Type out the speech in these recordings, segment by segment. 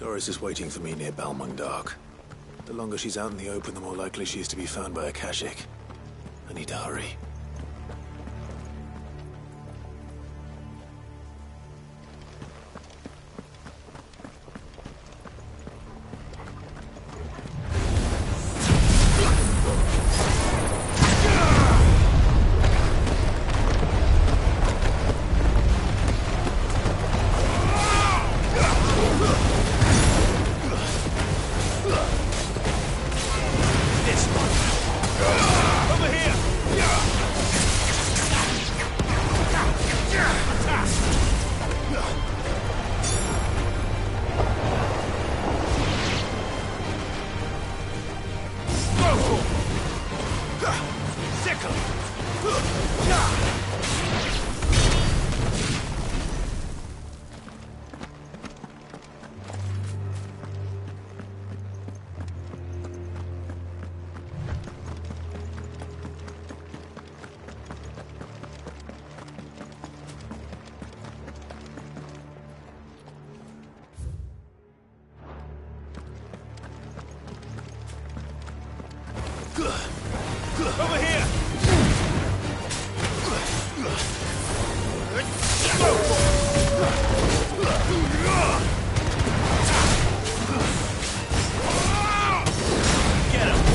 Doris is waiting for me near Balmung. The longer she's out in the open, the more likely she is to be found by Akashic. I need to hurry. Over here! Get him!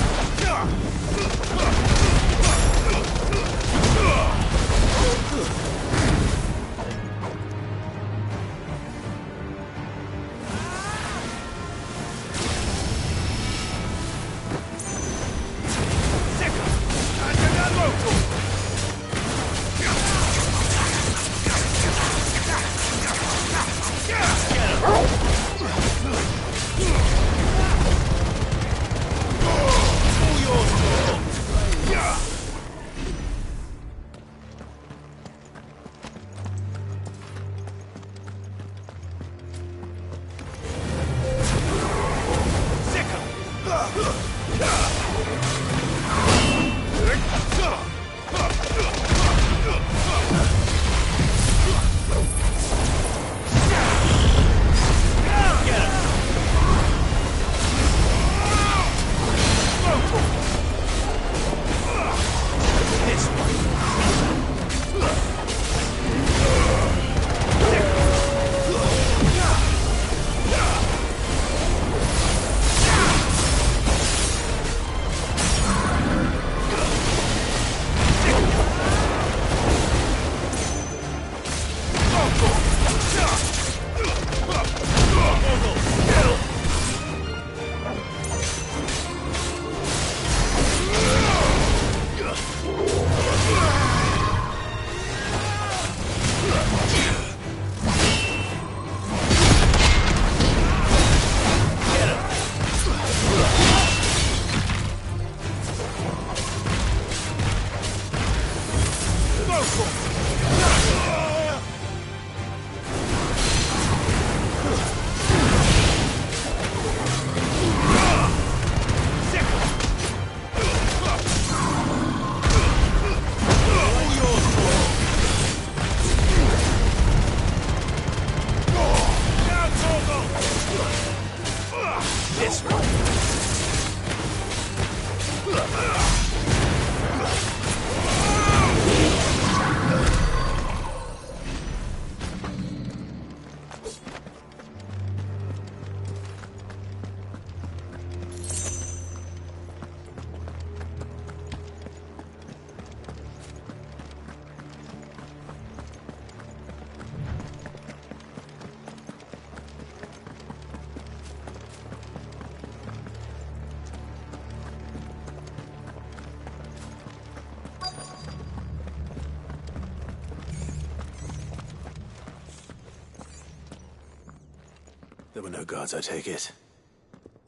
There were no guards, I take it.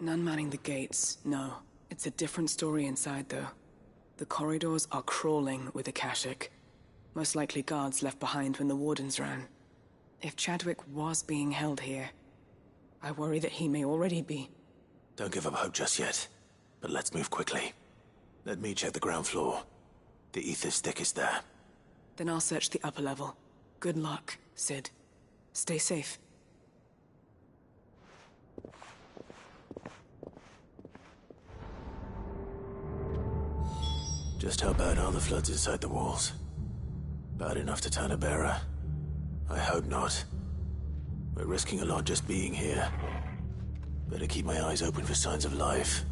None manning the gates, no. It's a different story inside, though. The corridors are crawling with Akashic. Most likely guards left behind when the Wardens ran. If Chadwick was being held here, I worry that he may already be. Don't give up hope just yet, but let's move quickly. Let me check the ground floor. The ether stick is there. Then I'll search the upper level. Good luck, Sid. Stay safe. Just how bad are the floods inside the walls? Bad enough to turn a bearer? I hope not. We're risking a lot just being here. Better keep my eyes open for signs of life.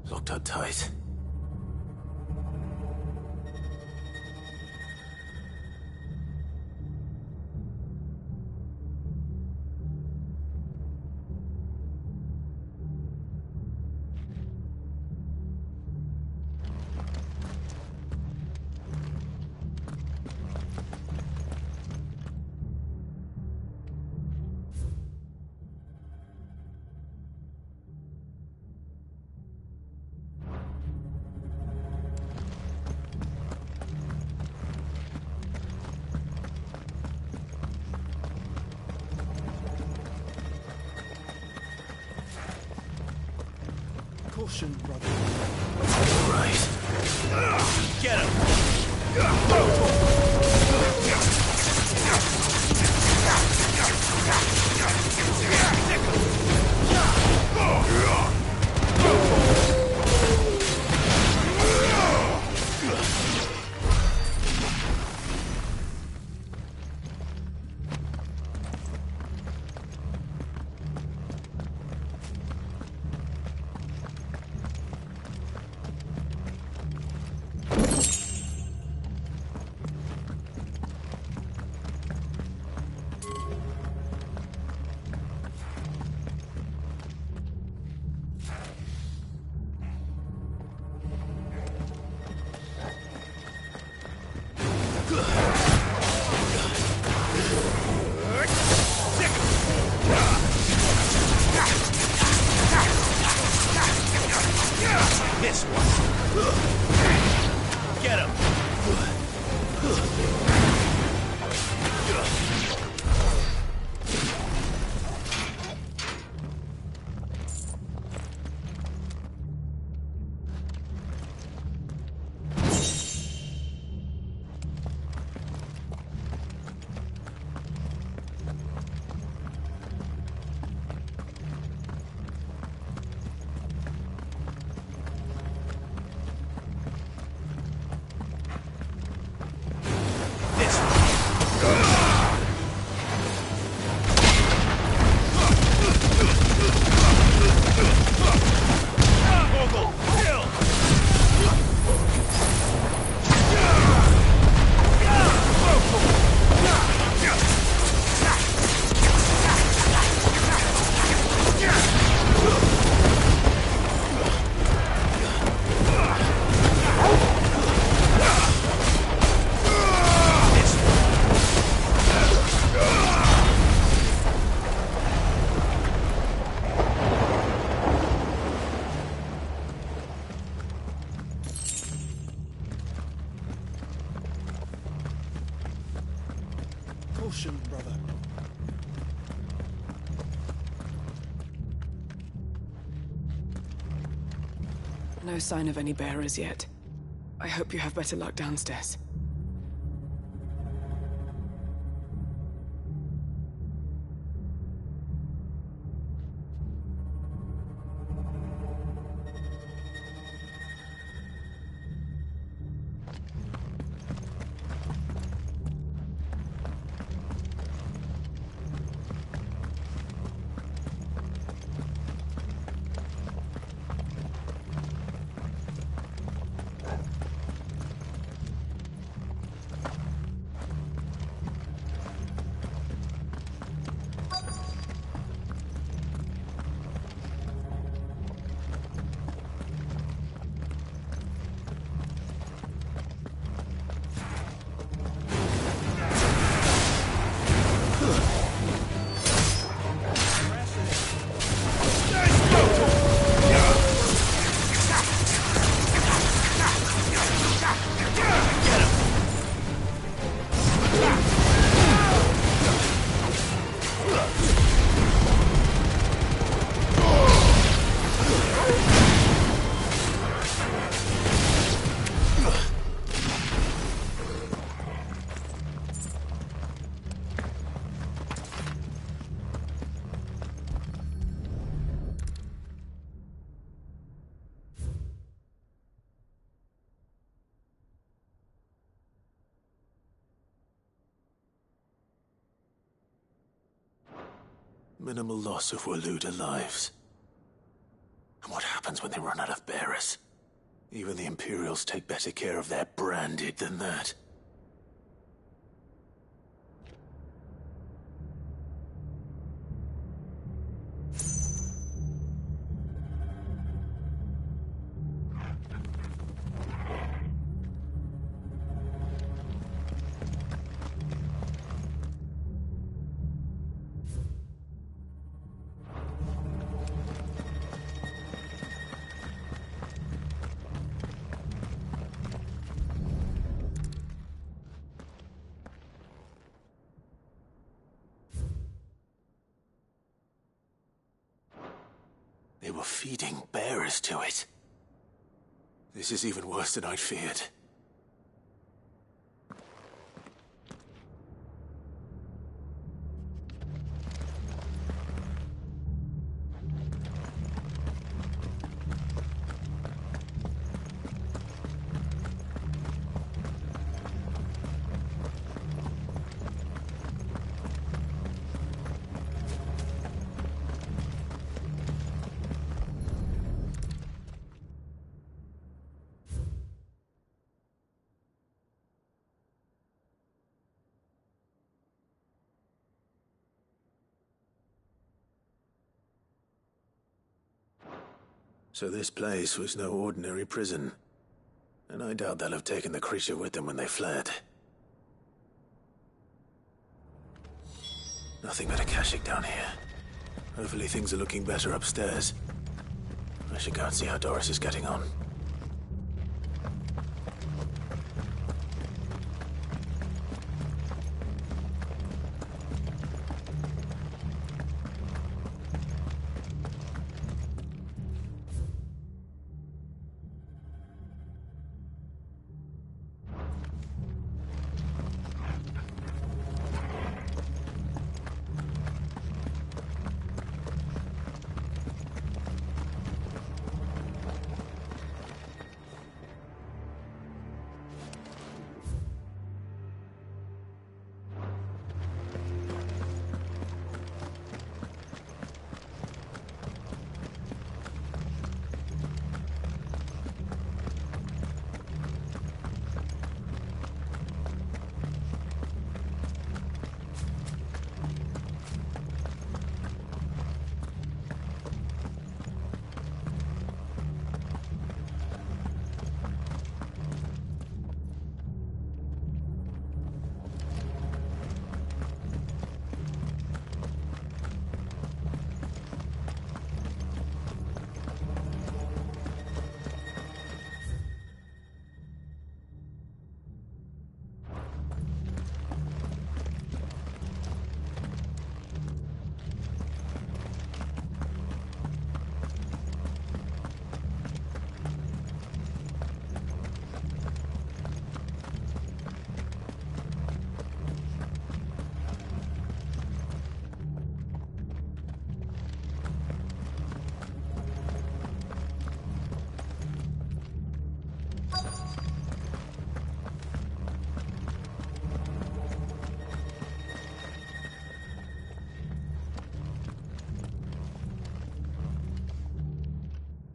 Locked up tight. Caution, brother. Right. Get him! This one. Get him. Caution, brother. No sign of any bearers yet. I hope you have better luck downstairs. Minimal loss of Waluda lives. And what happens when they run out of bearers? Even the Imperials take better care of their branded than that. They were feeding bearers to it. This is even worse than I'd feared. So this place was no ordinary prison. And I doubt they'll have taken the creature with them when they fled. Nothing but a Kashyyyk down here. Hopefully things are looking better upstairs. I should go and see how Doris is getting on.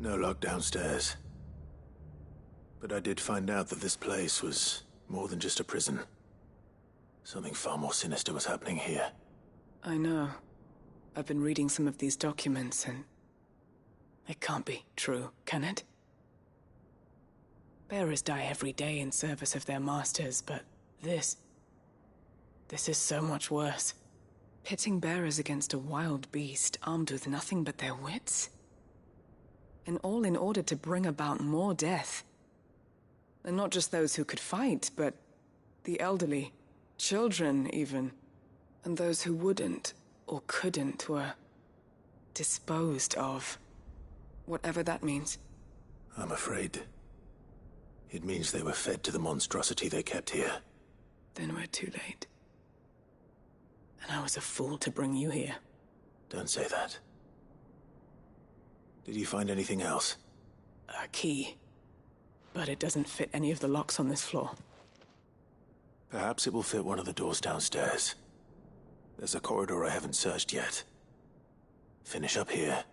No lock downstairs. But I did find out that this place was more than just a prison. Something far more sinister was happening here. I know. I've been reading some of these documents and... it can't be true, can it? Bearers die every day in service of their masters, but this is so much worse. Pitting bearers against a wild beast armed with nothing but their wits? And all in order to bring about more death. And not just those who could fight, but the elderly, children even. And those who wouldn't or couldn't were disposed of. Whatever that means. I'm afraid it means they were fed to the monstrosity they kept here. Then we're too late. And I was a fool to bring you here. Don't say that. Did you find anything else? A key. But it doesn't fit any of the locks on this floor. Perhaps it will fit one of the doors downstairs. There's a corridor I haven't searched yet. Finish up here,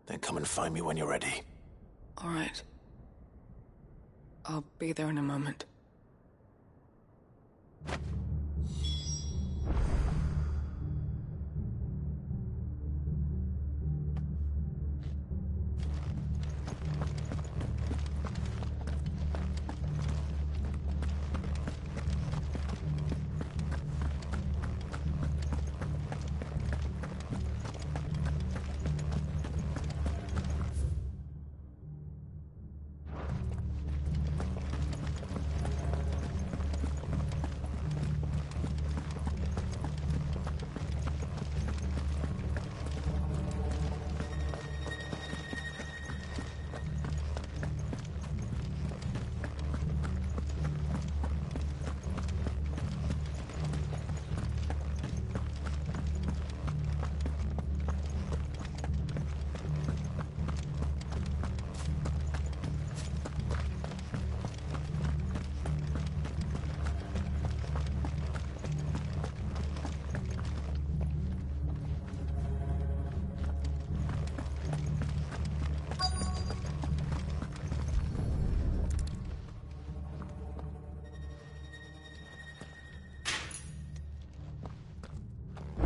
then come and find me when you're ready. All right. I'll be there in a moment.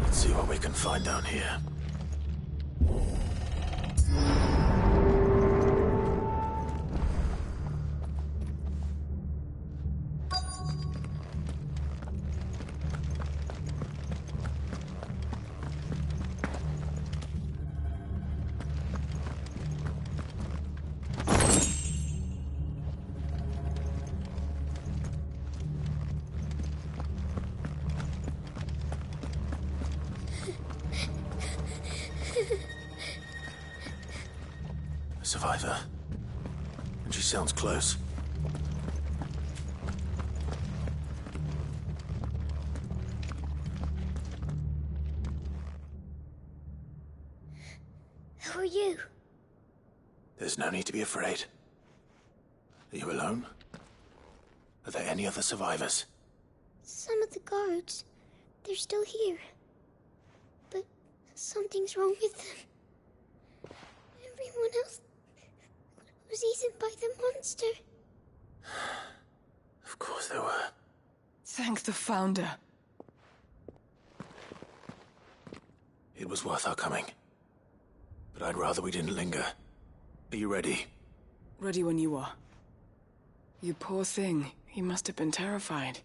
Let's see what we can find down here. A survivor. And she sounds close. Who are you? There's no need to be afraid. Are you alone? Are there any other survivors? Some of the guards. They're still here. But something's wrong with them. Everyone else was eaten by the monster. Of course there were. Thank the Founder. It was worth our coming. But I'd rather we didn't linger. Are you ready? Ready when you are. You poor thing. He must have been terrified.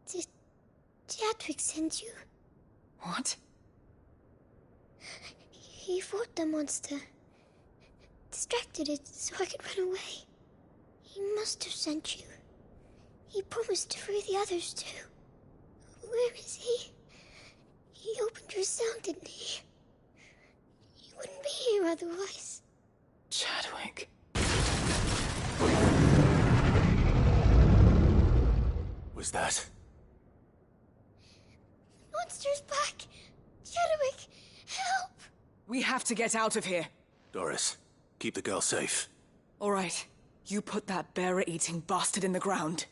Did Chadwick send you? What? He fought the monster. Distracted it so I could run away. He must have sent you. He promised to free the others too. Where is he? He opened your cell, didn't he? He wouldn't be here otherwise. Chadwick. Was that? Monster's back! Chadwick, help! We have to get out of here. Doris, keep the girl safe. All right. You put that bearer-eating bastard in the ground.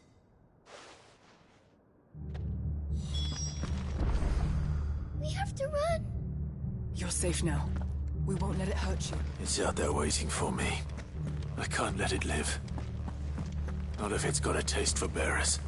We have to run! You're safe now. We won't let it hurt you. It's out there waiting for me. I can't let it live. Not if it's got a taste for bearers.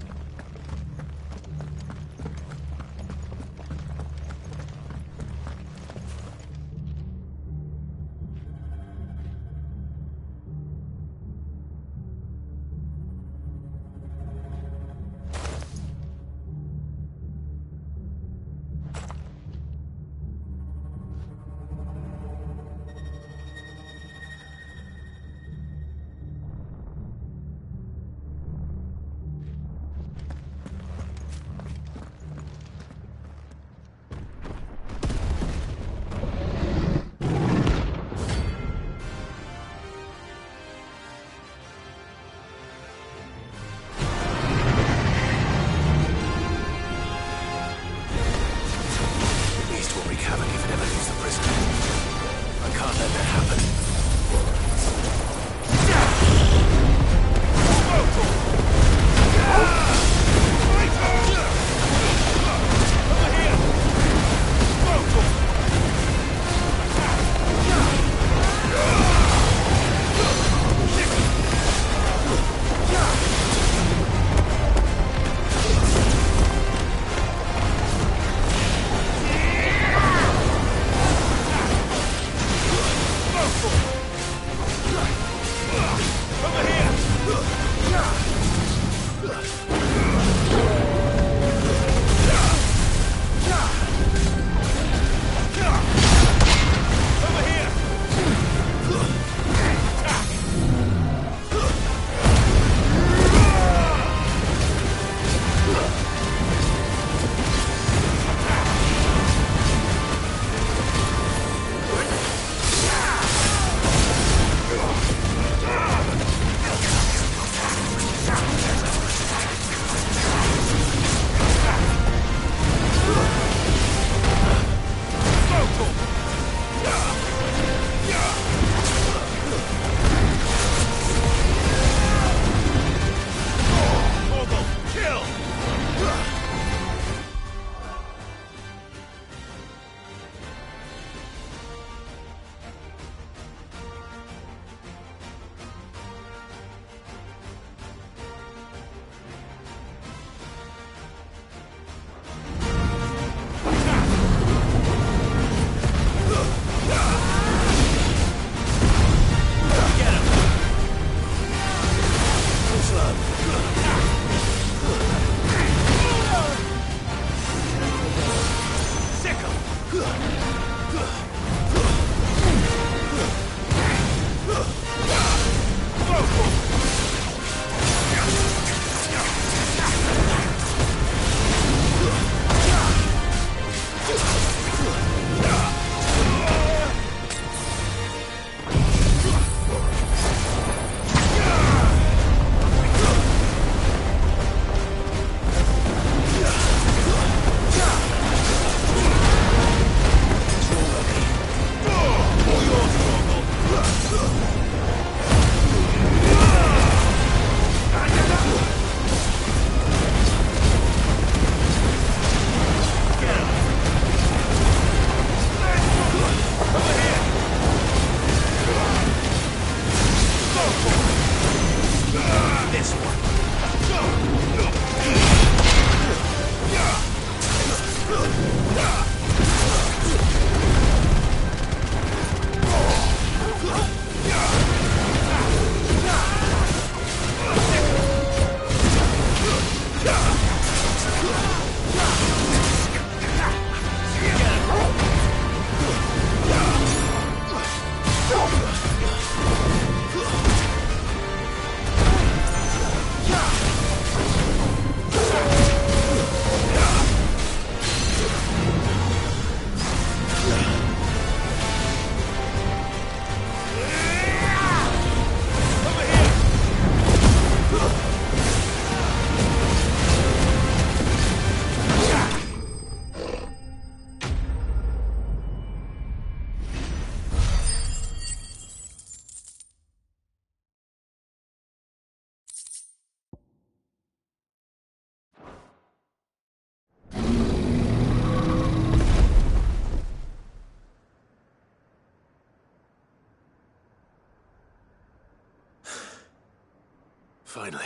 Finally.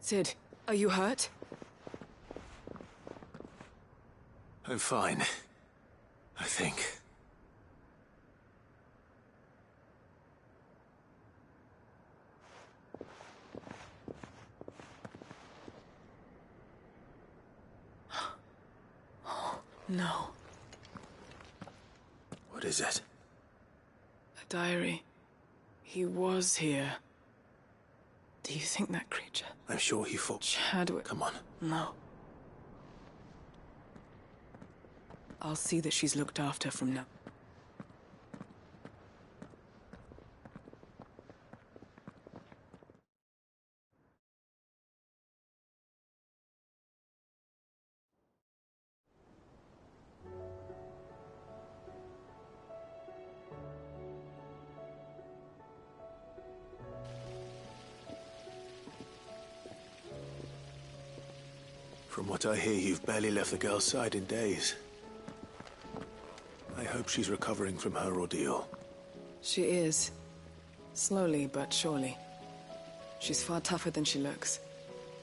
Sid, are you hurt? I'm fine. I think. No. What is it? A diary. He was here. Do you think that creature? I'm sure he fought. Chadwick. Come on. No. I'll see that she's looked after from now. From what I hear, you've barely left the girl's side in days. I hope she's recovering from her ordeal. She is. Slowly but surely. She's far tougher than she looks.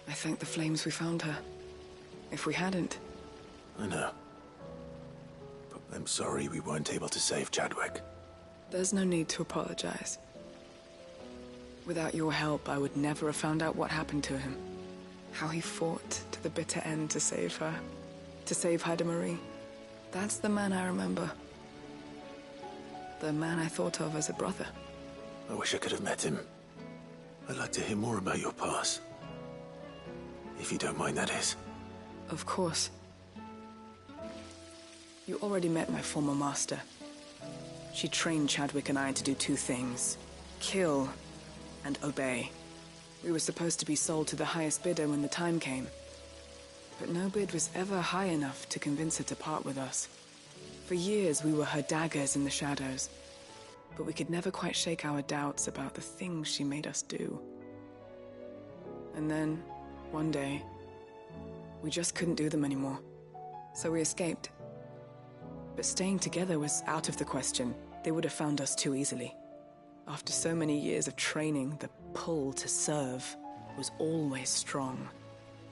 I thank the flames we found her. If we hadn't... I know. But I'm sorry we weren't able to save Chadwick. There's no need to apologize. Without your help, I would never have found out what happened to him. How he fought to the bitter end to save her. To save Hyder Marie. That's the man I remember. The man I thought of as a brother. I wish I could have met him. I'd like to hear more about your past. If you don't mind, that is. Of course. You already met my former master. She trained Chadwick and I to do two things. Kill and obey. We were supposed to be sold to the highest bidder when the time came. But no bid was ever high enough to convince her to part with us. For years, we were her daggers in the shadows. But we could never quite shake our doubts about the things she made us do. And then, one day, we just couldn't do them anymore. So we escaped. But staying together was out of the question. They would have found us too easily. After so many years of training, the pull to serve was always strong.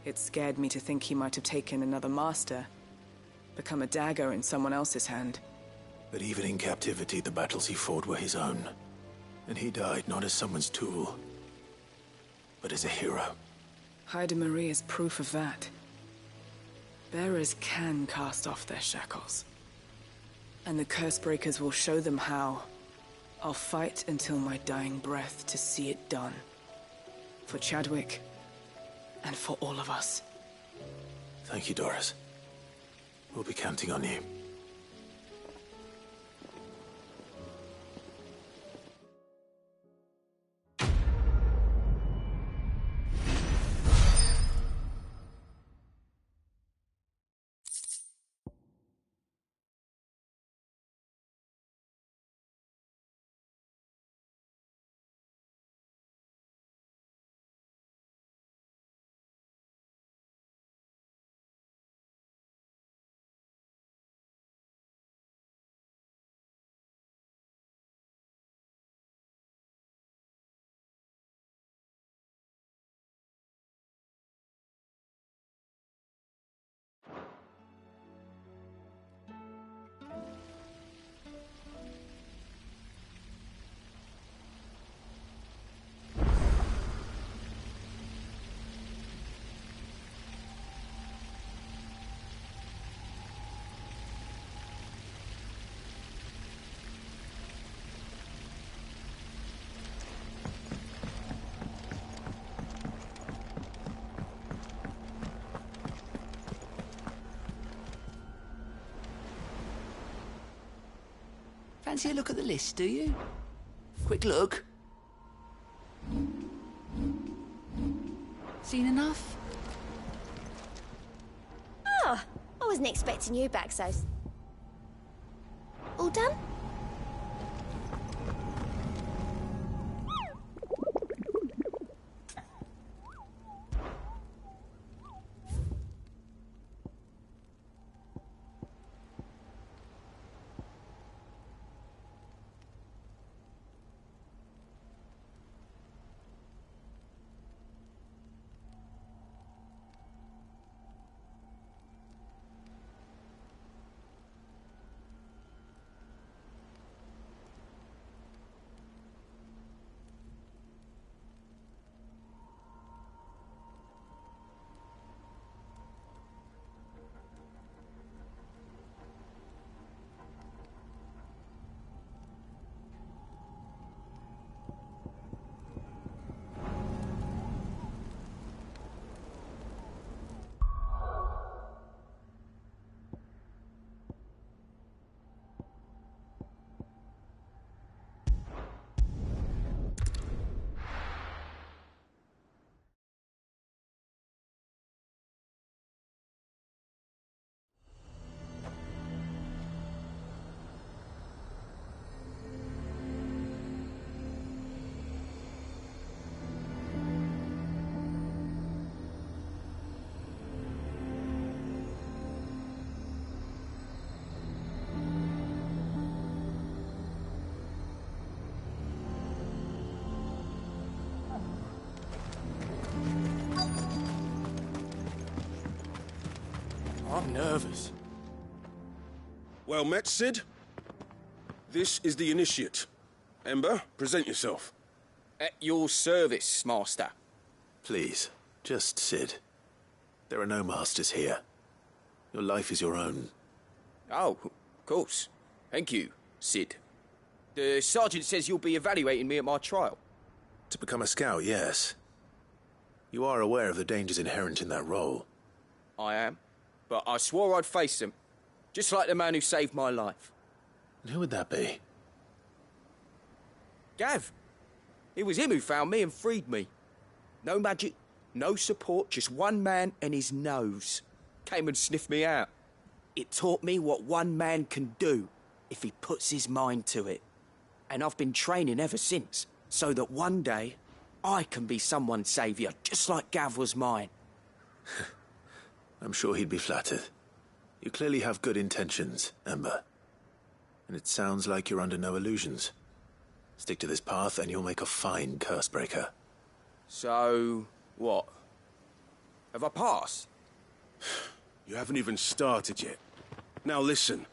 It scared me to think he might have taken another master, become a dagger in someone else's hand. But even in captivity, the battles he fought were his own. And he died not as someone's tool, but as a hero. Hyder Marie is proof of that. Bearers can cast off their shackles. And the Cursebreakers will show them how. I'll fight until my dying breath to see it done. For Chadwick, and for all of us. Thank you, Doris. We'll be counting on you. Fancy a look at the list, do you? Quick look. Seen enough? Oh, I wasn't expecting you back so... All done? I'm nervous. Well met, Sid. This is the Initiate. Ember, present yourself. At your service, Master. Please, just Sid. There are no masters here. Your life is your own. Oh, of course. Thank you, Sid. The Sergeant says you'll be evaluating me at my trial. To become a scout, yes. You are aware of the dangers inherent in that role. I am. But I swore I'd face them. Just like the man who saved my life. And who would that be? Gav. It was him who found me and freed me. No magic, no support, just one man and his nose. Came and sniffed me out. It taught me what one man can do if he puts his mind to it. And I've been training ever since, so that one day I can be someone's saviour, just like Gav was mine. I'm sure he'd be flattered. You clearly have good intentions, Ember. And it sounds like you're under no illusions. Stick to this path and you'll make a fine Cursebreaker. So, what? Have I passed? You haven't even started yet. Now listen.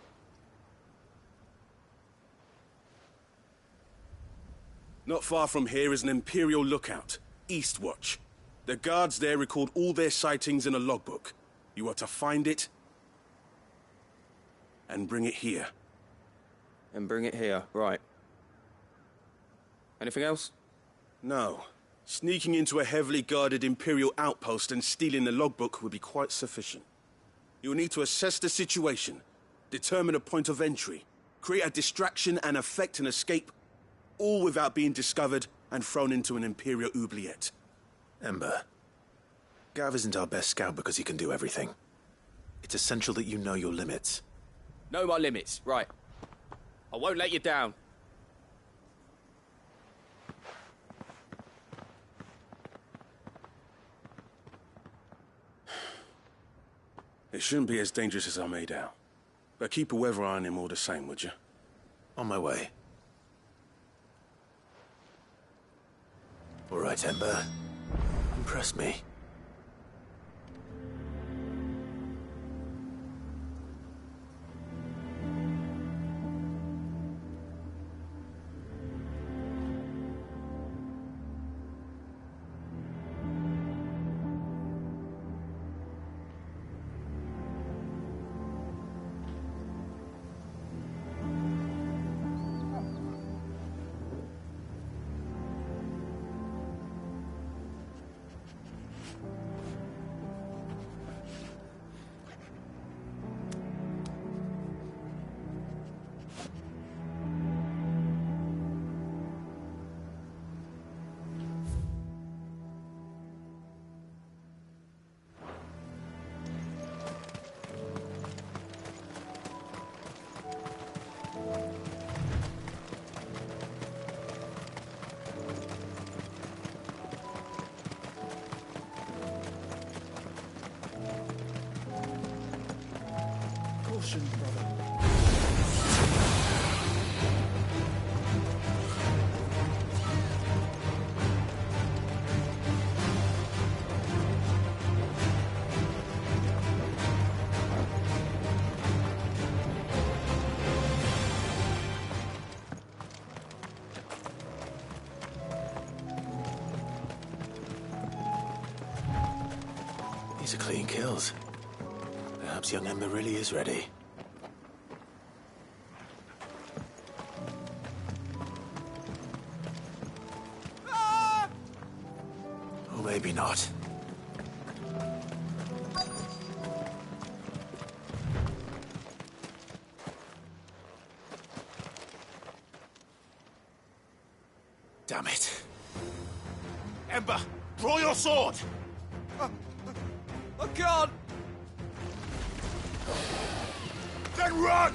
Not far from here is an Imperial lookout, Eastwatch. The guards there record all their sightings in a logbook. You are to find it and bring it here. And bring it here, right. Anything else? No. Sneaking into a heavily guarded Imperial outpost and stealing the logbook would be quite sufficient. You'll need to assess the situation, determine a point of entry, create a distraction and effect an escape, all without being discovered and thrown into an Imperial oubliette. Ember, Gav isn't our best scout because he can do everything. It's essential that you know your limits. Know my limits, right. I won't let you down. It shouldn't be as dangerous as I made out. But keep a weather eye on him all the same, would you? On my way. All right, Ember. Impress me. Caution, brother. These are clean kills. Perhaps young Ember really is ready. Or maybe not. Damn it. Ember, draw your sword! I can't! Then run!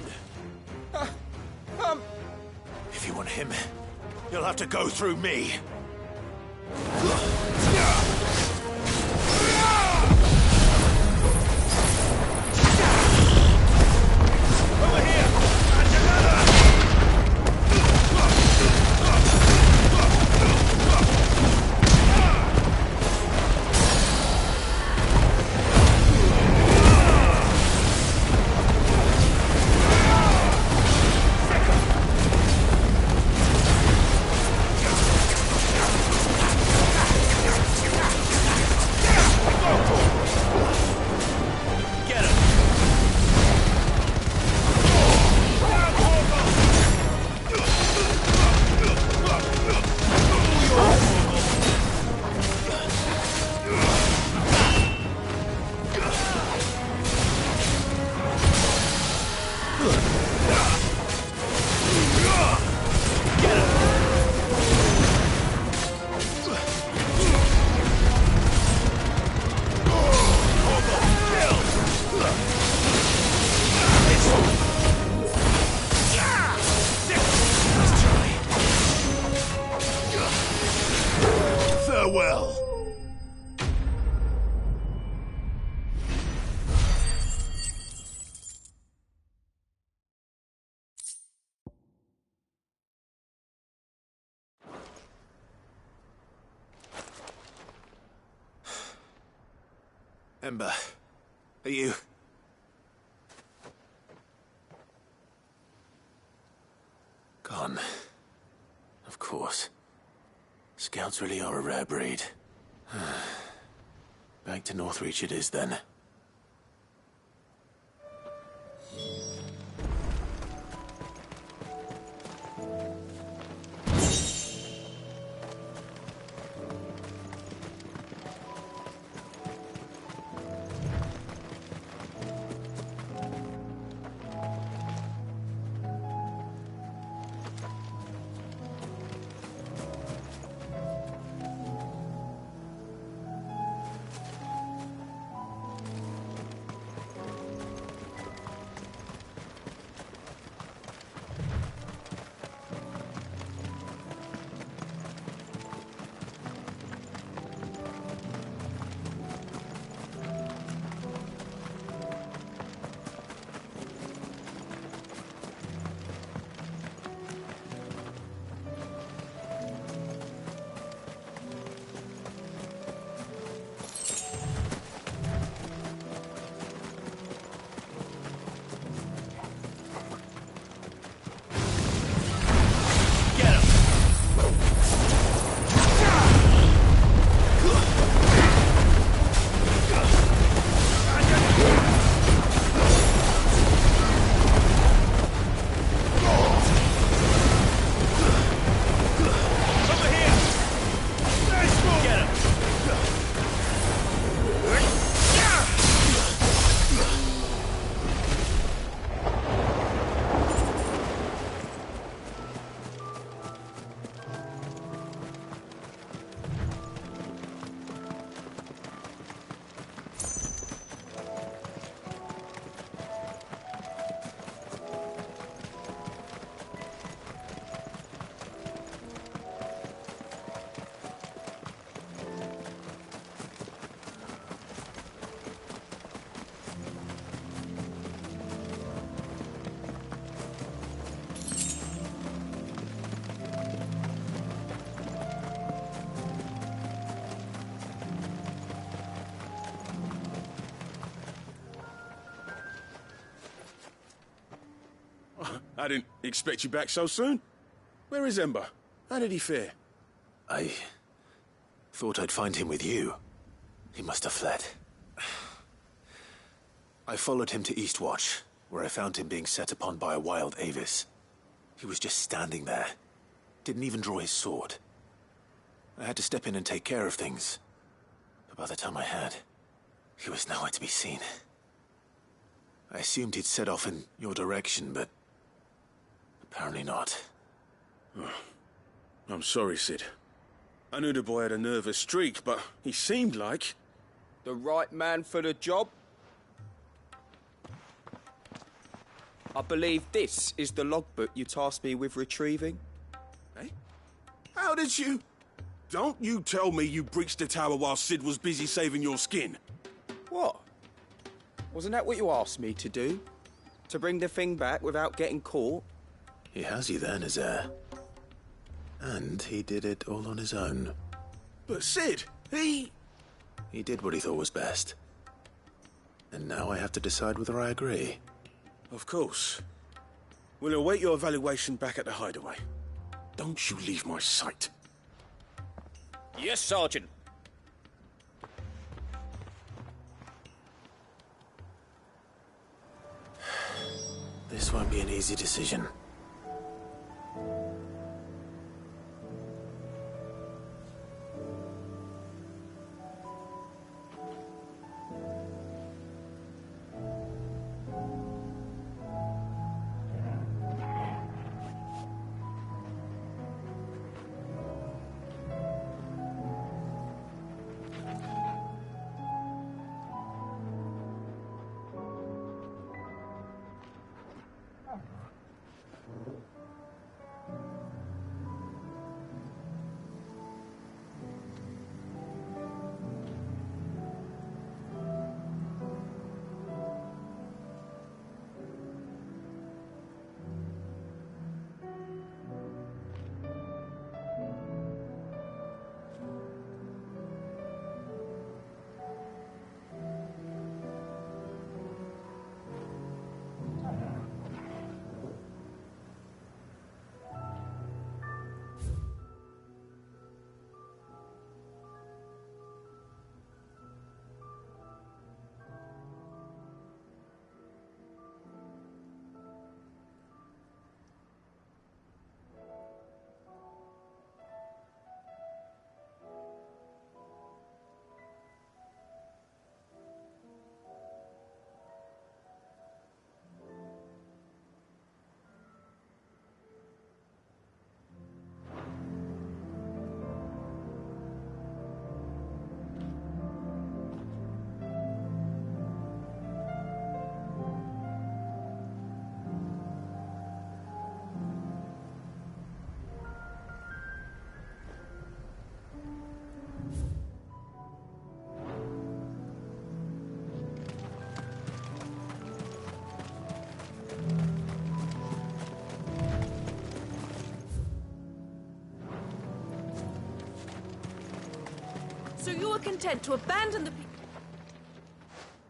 If you want him, you'll have to go through me. Over here! And another! Farewell. Ember, are you... Gone. Of course. Scouts really are a rare breed. Back to Northreach it is, then. I didn't expect you back so soon. Where is Ember? How did he fare? I thought I'd find him with you. He must have fled. I followed him to Eastwatch, where I found him being set upon by a wild Avis. He was just standing there. Didn't even draw his sword. I had to step in and take care of things. But by the time I had, he was nowhere to be seen. I assumed he'd set off in your direction, but apparently not. Oh, I'm sorry, Sid. I knew the boy had a nervous streak, but he seemed like... The right man for the job? I believe this is the logbook you tasked me with retrieving. Eh? How did you... Don't you tell me you breached the tower while Sid was busy saving your skin. What? Wasn't that what you asked me to do? To bring the thing back without getting caught? He has you there, Nazaire. And he did it all on his own. But Sid, he did what he thought was best. And now I have to decide whether I agree. Of course. We'll await your evaluation back at the hideaway. Don't you leave my sight. Yes, Sergeant. This won't be an easy decision. So you are content to abandon the people?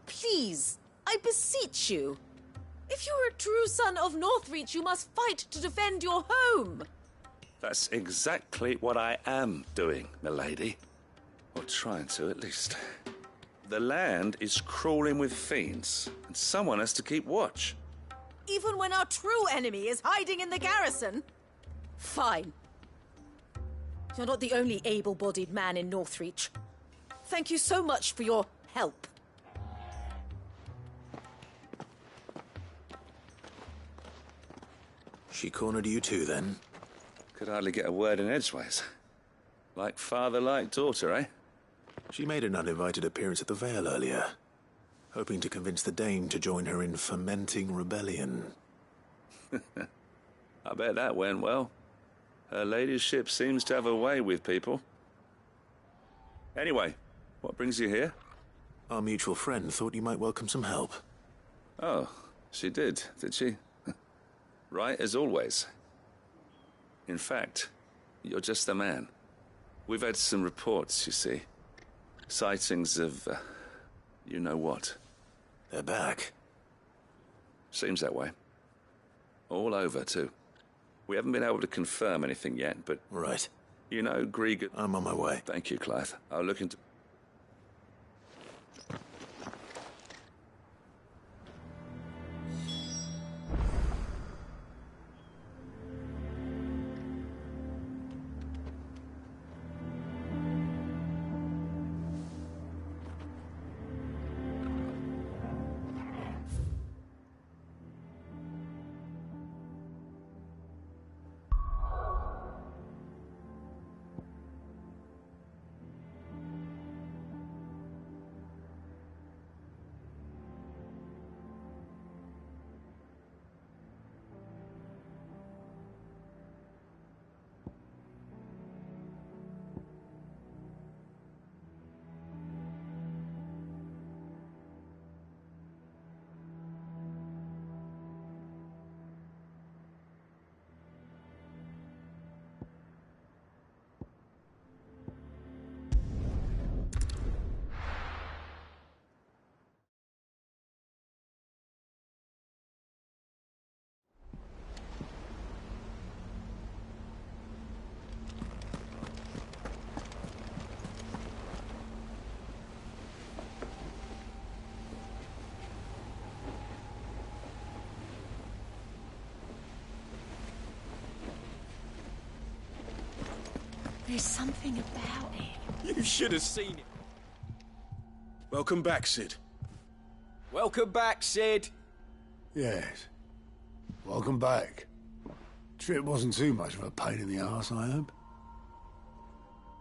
Please, I beseech you. If you are a true son of Northreach, you must fight to defend your home. That's exactly what I am doing, milady. Or trying to, at least. The land is crawling with fiends, and someone has to keep watch. Even when our true enemy is hiding in the garrison? Fine. You're not the only able-bodied man in Northreach. Thank you so much for your help. She cornered you too, then? Could hardly get a word in edgeways. Like father, like daughter, eh? She made an uninvited appearance at the Vale earlier, hoping to convince the Dane to join her in fomenting rebellion. I bet that went well. Her ladyship seems to have a way with people. Anyway, what brings you here? Our mutual friend thought you might welcome some help. Oh, she did she? Right as always. In fact, you're just the man. We've had some reports, you see. Sightings of, you know what. They're back. Seems that way. All over, too. We haven't been able to confirm anything yet, but... Right. You know, Grieg... I'm on my way. Thank you, Clive. I'll look into... There's something about it. You should have seen it. Welcome back, Cid. Welcome back, Cid. Yes. Welcome back. Trip wasn't too much of a pain in the arse, I hope.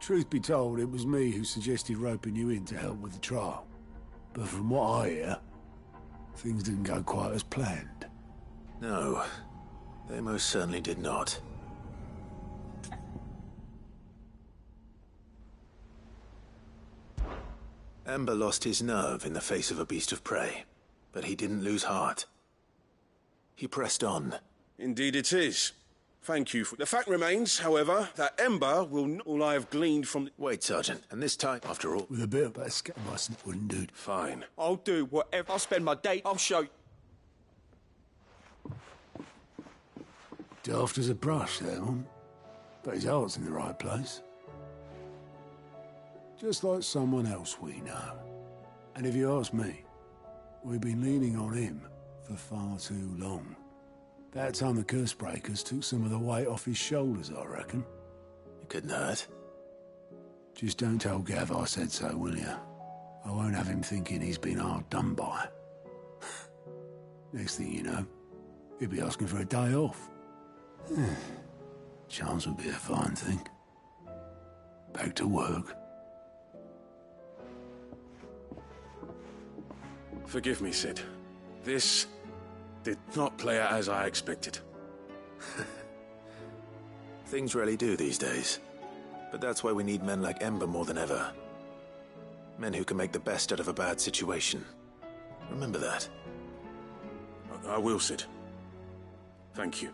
Truth be told, it was me who suggested roping you in to help with the trial. But from what I hear, things didn't go quite as planned. No, they most certainly did not. Ember lost his nerve in the face of a beast of prey, but he didn't lose heart. He pressed on. Indeed it is. Thank you for... The fact remains, however, that Ember will not... All I have gleaned from... Wait, Sergeant, and this time, after all... With a bit of a scat mustn't wouldn't do. Fine. I'll do whatever. I'll spend my day. I'll show you. Daft as a brush, that one. But his heart's in the right place. Just like someone else we know. And if you ask me, we've been leaning on him for far too long. That time the Cursebreakers took some of the weight off his shoulders, I reckon. It couldn't hurt. Just don't tell Gav I said so, will you? I won't have him thinking he's been hard done by. Next thing you know, he'll be asking for a day off. Chance would be a fine thing. Back to work. Forgive me, Cid. This did not play out as I expected. Things really do these days. But that's why we need men like Ember more than ever. Men who can make the best out of a bad situation. Remember that. I will, Cid. Thank you.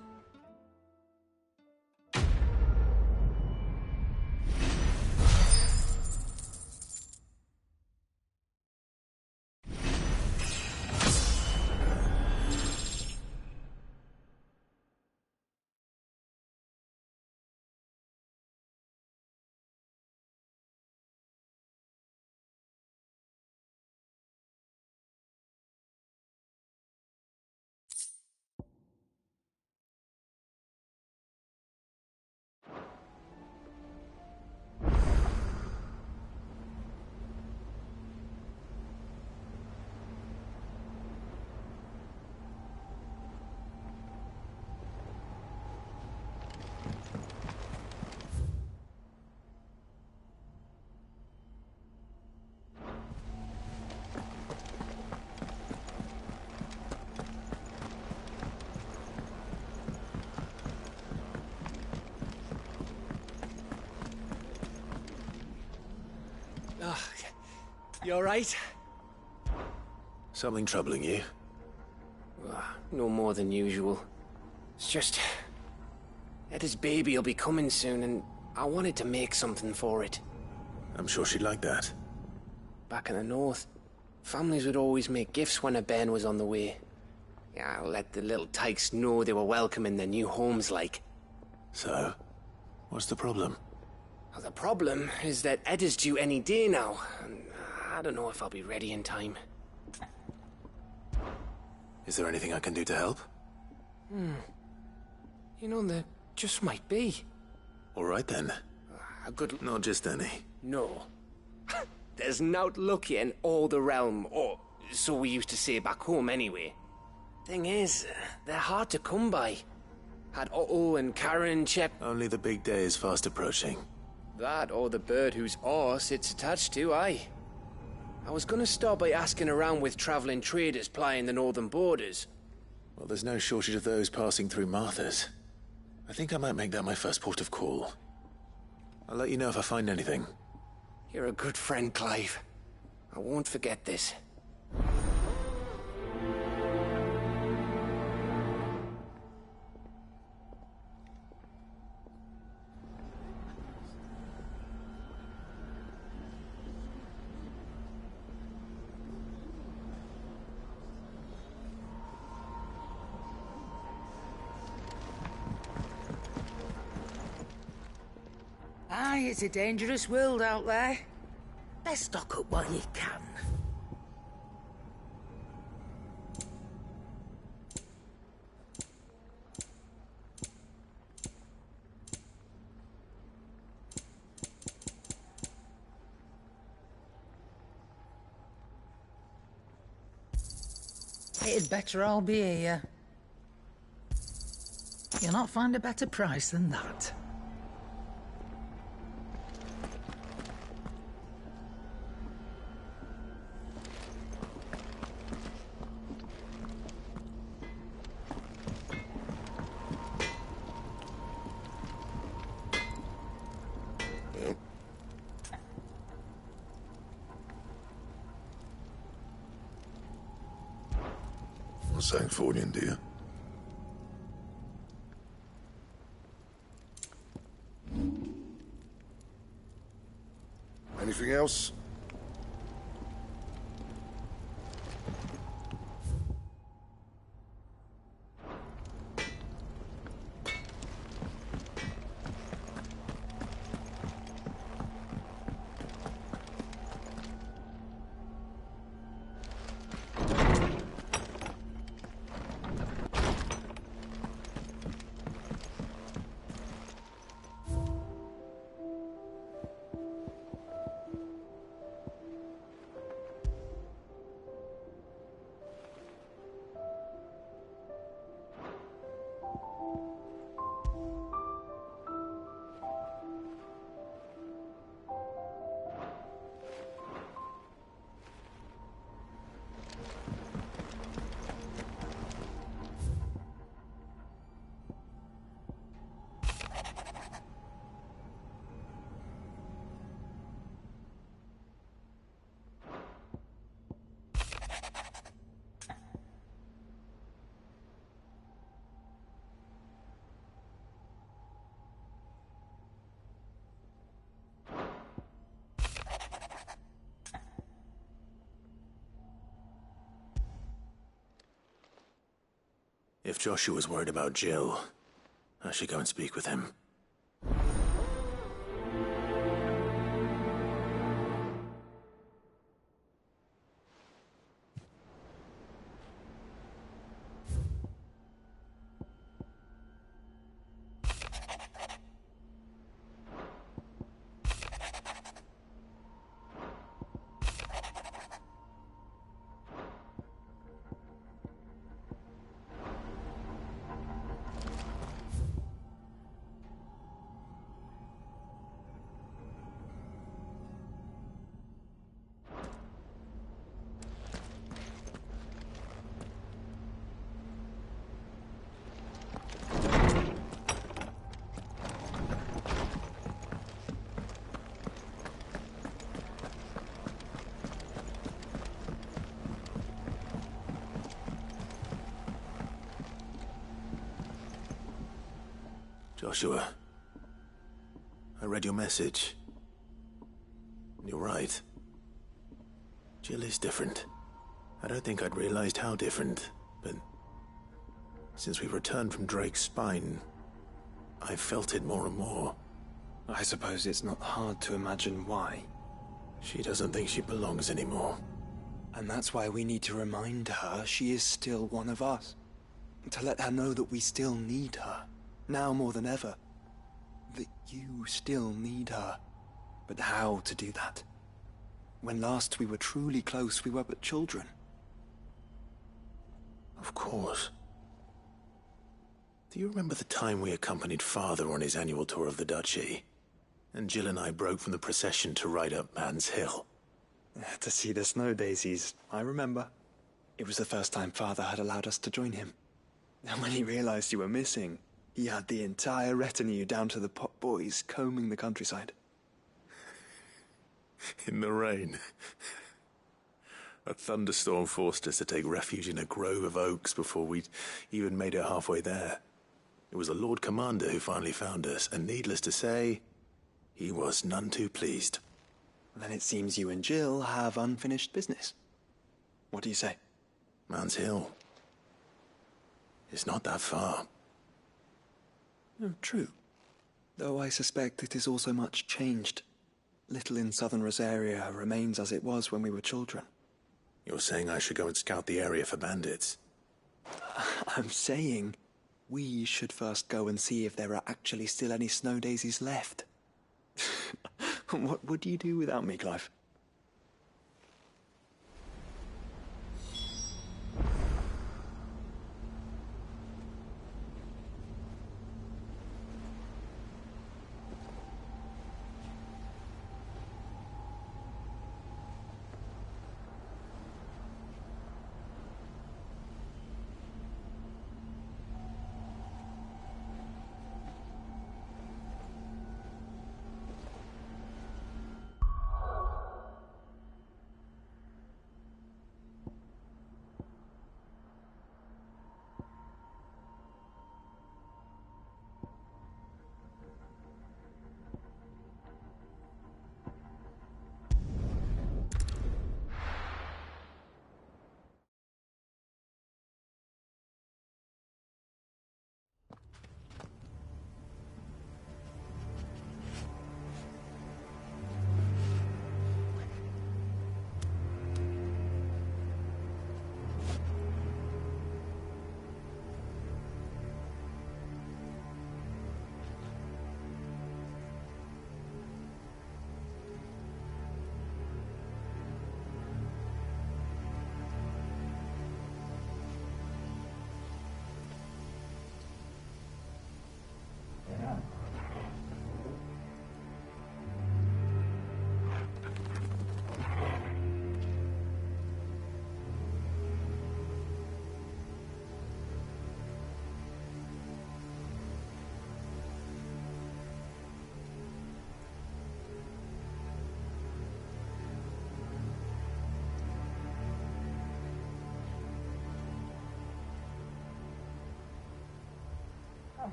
You alright? Something troubling you? No more than usual. It's just... Etta's baby will be coming soon, and I wanted to make something for it. I'm sure she'd like that. Back in the north, families would always make gifts when a bairn was on the way. Yeah, I'll let the little tykes know they were welcome in their new homes, like. So, what's the problem? Well, the problem is that Etta's due any day now, and I don't know if I'll be ready in time. Is there anything I can do to help? You know, there just might be. All right then. A good... Not just any. No. There's nowt lucky in all the realm, or so we used to say back home anyway. Thing is, they're hard to come by. Had Otto and Karen check... Only the big day is fast approaching. That or the bird whose horse it's attached to, aye. I was gonna start by asking around with traveling traders plying the northern borders. Well, there's no shortage of those passing through Martha's. I think I might make that my first port of call. I'll let you know if I find anything. You're a good friend, Clive. I won't forget this. Aye, it's a dangerous world out there. Best stock up while you can. It'd better all be here. You'll not find a better price than that. Sancfordian, dear. Anything else? If Joshua's worried about Jill, I should go and speak with him. Joshua, I read your message. You're right. Jill is different. I don't think I'd realized how different, but since we returned from Drake's spine, I've felt it more and more. I suppose it's not hard to imagine why. She doesn't think she belongs anymore. And that's why we need to remind her she is still one of us. To let her know that we still need her, now more than ever. That you still need her. But how to do that? When last we were truly close, we were but children. Of course. Do you remember the time we accompanied Father on his annual tour of the Duchy? And Jill and I broke from the procession to ride up Man's Hill. To see the snow daisies, I remember. It was the first time Father had allowed us to join him. And when he realized you were missing, he had the entire retinue down to the pot boys combing the countryside. In the rain. A thunderstorm forced us to take refuge in a grove of oaks before we'd even made it halfway there. It was the Lord Commander who finally found us, and needless to say, he was none too pleased. Then it seems you and Jill have unfinished business. What do you say? Man's Hill. It's not that far. Oh, true. Though I suspect it is also much changed. Little in southern Rosaria remains as it was when we were children. You're saying I should go and scout the area for bandits? I'm saying we should first go and see if there are actually still any snow daisies left. What would you do without me, Clive?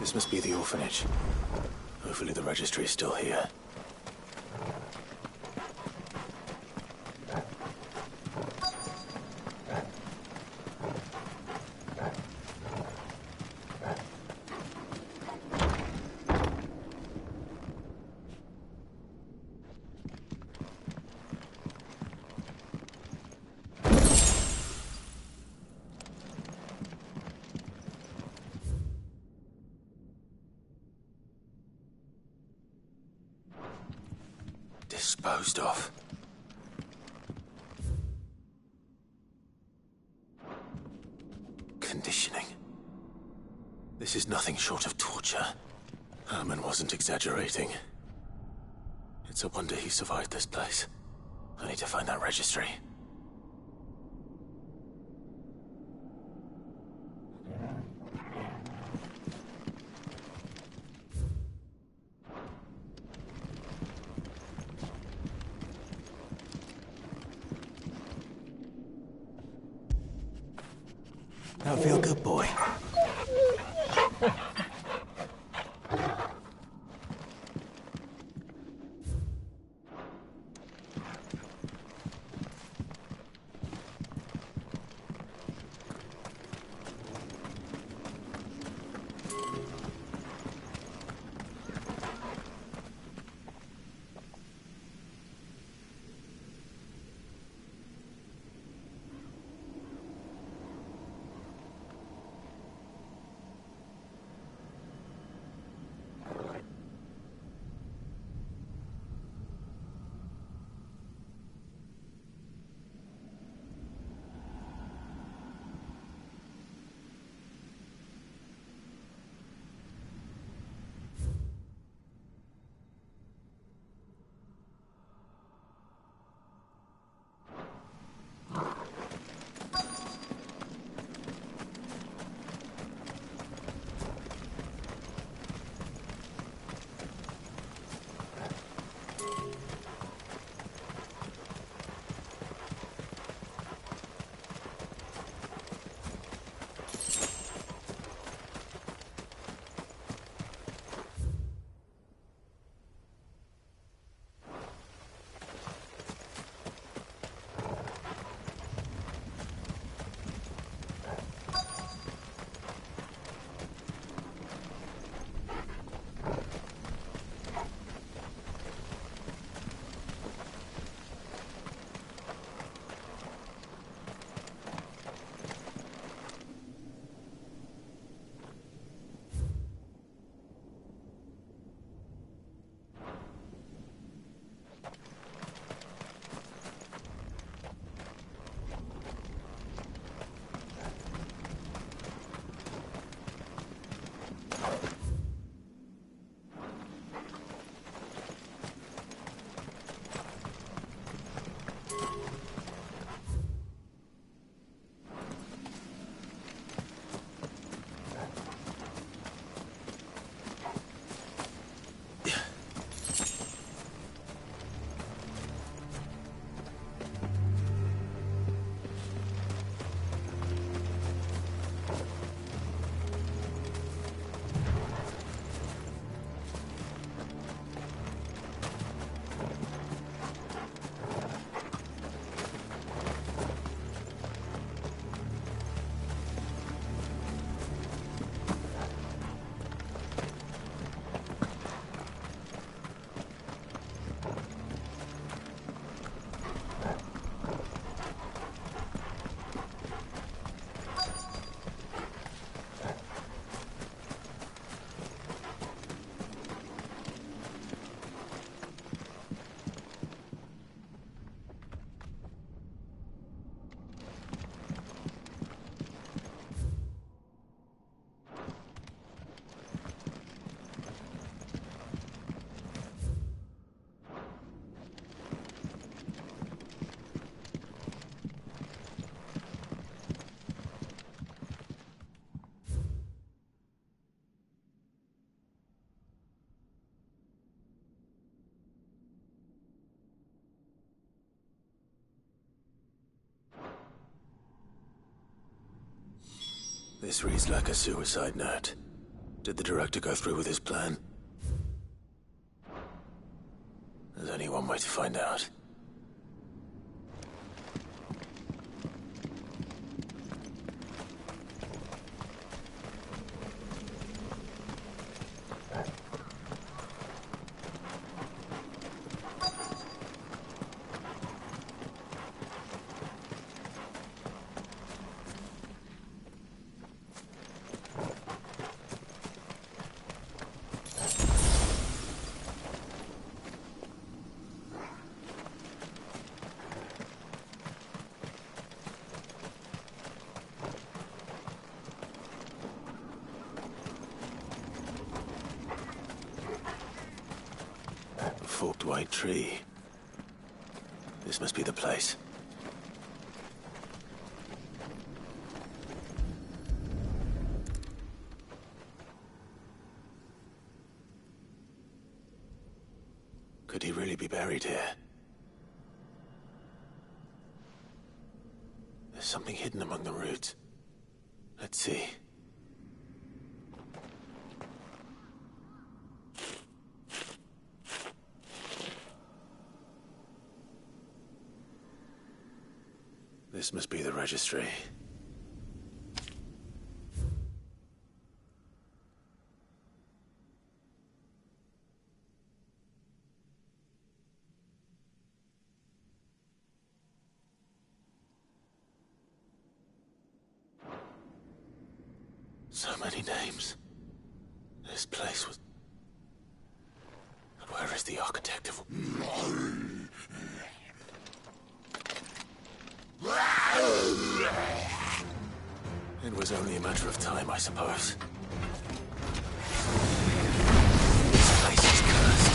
This must be the orphanage. Hopefully the registry is still here. Disposed of. Conditioning. This is nothing short of torture. Herman wasn't exaggerating. It's a wonder he survived this place. I need to find that registry. Now feel good, boy. This reads like a suicide note. Did the director go through with his plan? There's only one way to find out. Forked white tree. This must be the place. Could he really be buried here? There's something hidden among the roots. Let's see. This must be the registry. So many names. This place was... But where is the architect of... It was only a matter of time, I suppose. This place is cursed.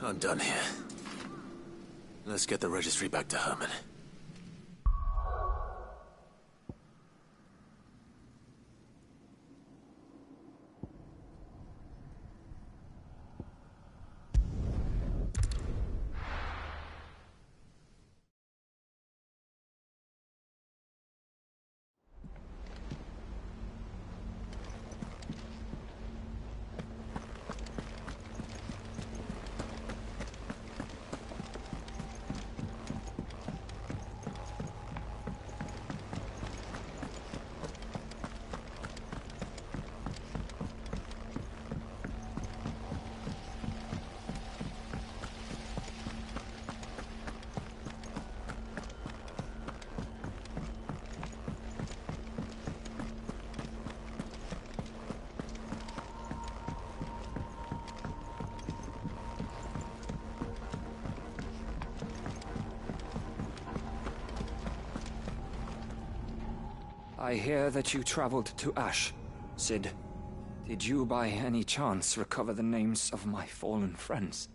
I'm done here. Let's get the registry back to Herman. I hear that you traveled to Ash, Cid. Did you by any chance recover the names of my fallen friends?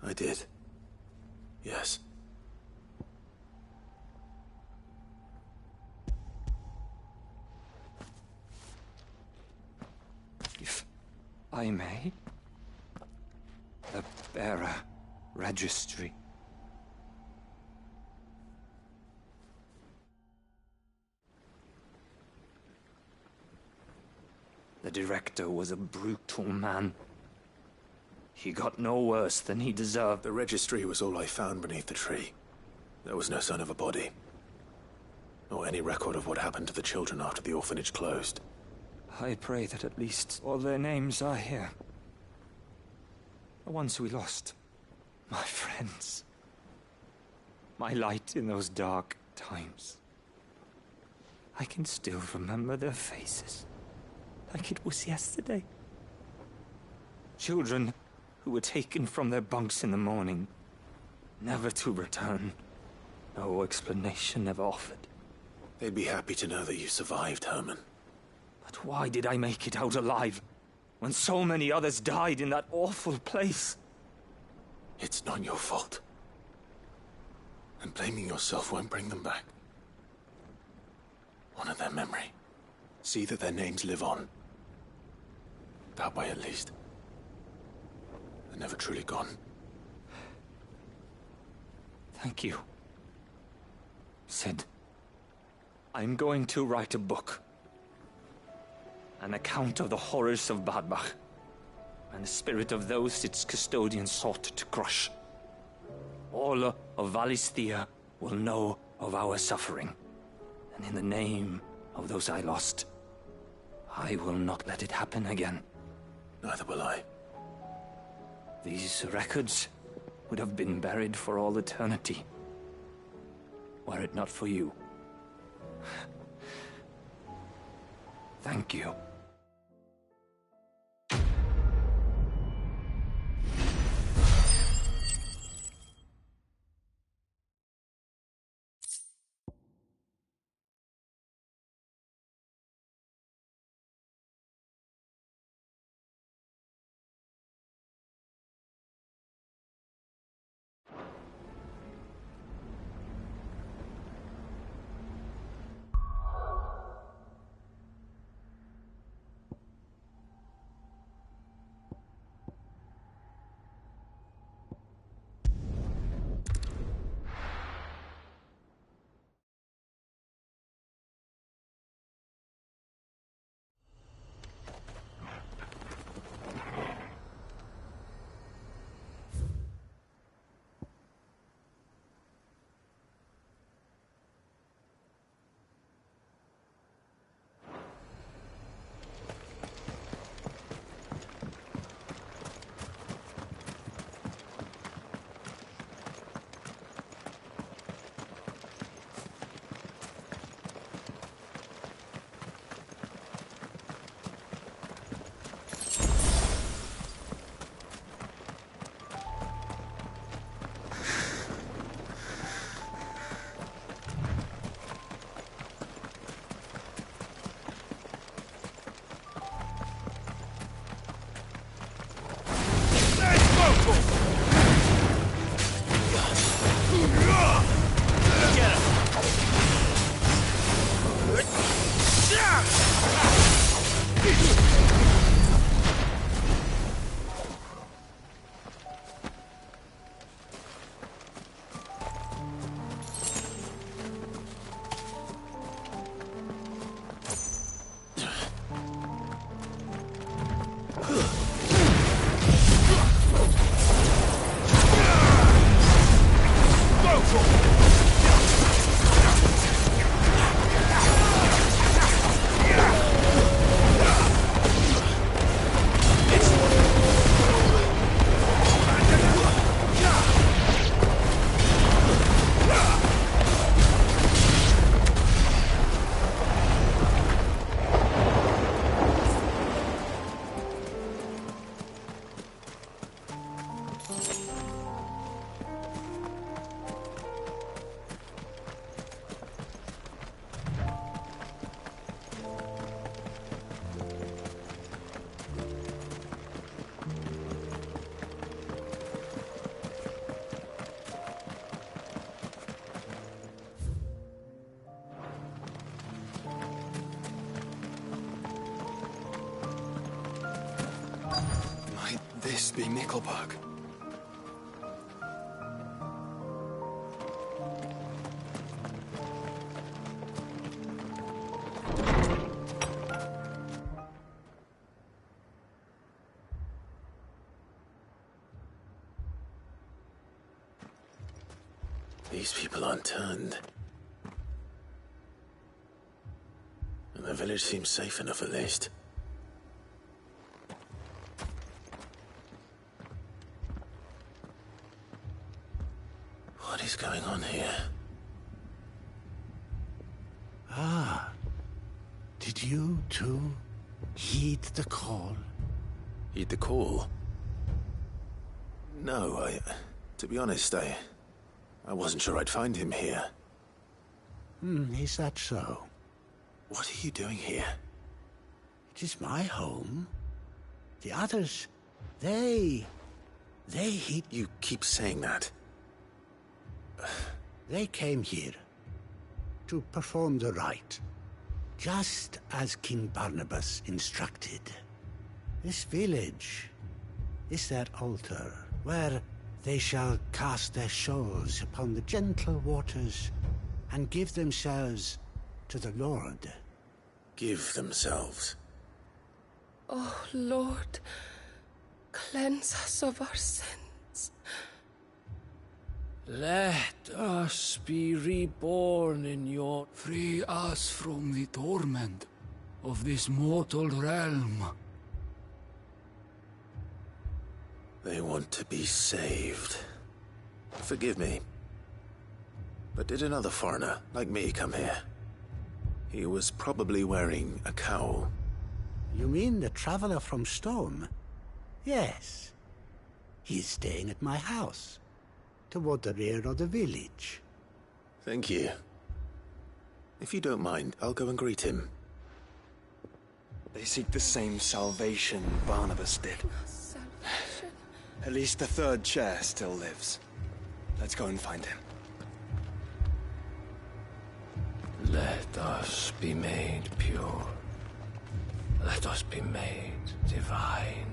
I did. Yes. If I may? The bearer registry. The director was a brutal man. He got no worse than he deserved. The registry was all I found beneath the tree. There was no sign of a body. Or any record of what happened to the children after the orphanage closed. I pray that at least all their names are here. The ones we lost. My friends. My light in those dark times. I can still remember their faces. Like it was yesterday. Children who were taken from their bunks in the morning, never to return. No explanation ever offered. They'd be happy to know that you survived, Herman. But why did I make it out alive, when so many others died in that awful place? It's not your fault. And blaming yourself won't bring them back. Honor their memory. See that their names live on. That way, at least. They're never truly gone. Thank you. Cid, I'm going to write a book. An account of the horrors of Badbach, and the spirit of those its custodians sought to crush. All of Valisthea will know of our suffering, and in the name of those I lost, I will not let it happen again. Neither will I. These records would have been buried for all eternity, were it not for you. Thank you. this be Mickleburg? These people aren't turned. And the village seems safe enough at least. What is going on here? Ah. Did you, too, heed the call? Heed the call? No, to be honest, I wasn't sure I'd find him here. Is that so? What are you doing here? It is my home. The others, they heed... You keep saying that. They came here to perform the rite, just as King Barnabas instructed. This village is their altar, where they shall cast their shawls upon the gentle waters and give themselves to the Lord. Give themselves? Oh, Lord, cleanse us of our sins. Let us be reborn in your... Free us from the torment of this mortal realm. They want to be saved. Forgive me. But did another foreigner, like me, come here? He was probably wearing a cowl. You mean the traveler from Storm? Yes. He's staying at my house, toward the rear of the village. Thank you. If you don't mind, I'll go and greet him. They seek the same salvation Barnabas did. At least the third chair still lives. Let's go and find him. Let us be made pure. Let us be made divine.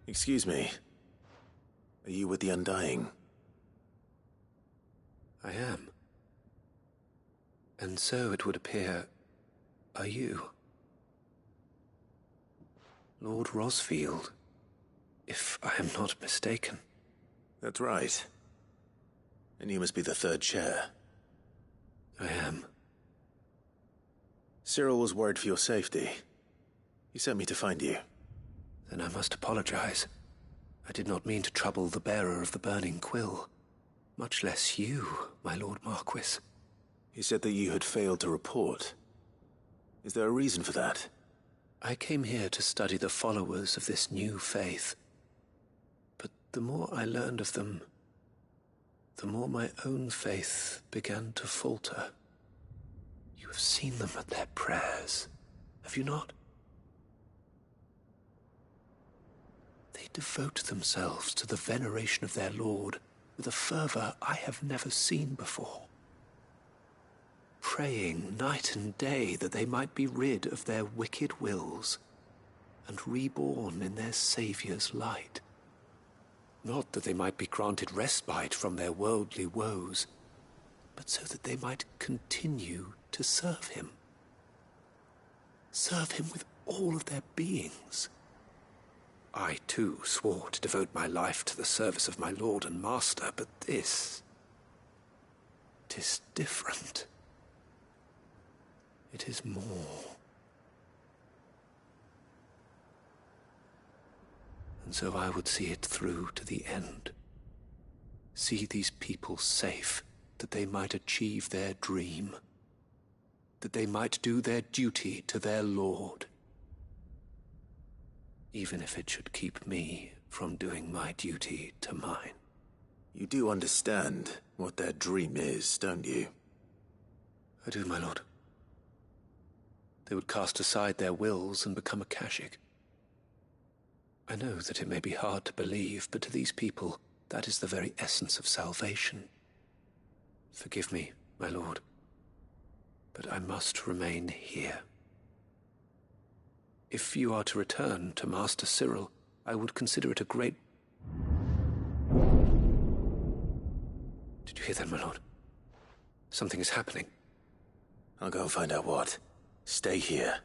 Excuse me. Are you with the Undying? I am. And so it would appear, are you? Lord Rosfield, if I am not mistaken. That's right. And you must be the third chair. I am. Cyril was worried for your safety. He sent me to find you. Then I must apologize. I did not mean to trouble the bearer of the burning quill. Much less you, my Lord Marquis. He said that you had failed to report. Is there a reason for that? I came here to study the followers of this new faith. But the more I learned of them, the more my own faith began to falter. You have seen them at their prayers, have you not? They devote themselves to the veneration of their Lord with a fervor I have never seen before. Praying night and day that they might be rid of their wicked wills and reborn in their Saviour's light. Not that they might be granted respite from their worldly woes, but so that they might continue to serve him. Serve him with all of their beings. I, too, swore to devote my life to the service of my Lord and Master, but this... 'tis different. It is more. And so I would see it through to the end. See these people safe, that they might achieve their dream. That they might do their duty to their Lord. Even if it should keep me from doing my duty to mine. You do understand what their dream is, don't you? I do, my lord. They would cast aside their wills and become Akashic. I know that it may be hard to believe, but to these people, that is the very essence of salvation. Forgive me, my lord, but I must remain here. If you are to return to Master Cyril, I would consider it a great... Did you hear that, my lord? Something is happening. I'll go and find out what. Stay here.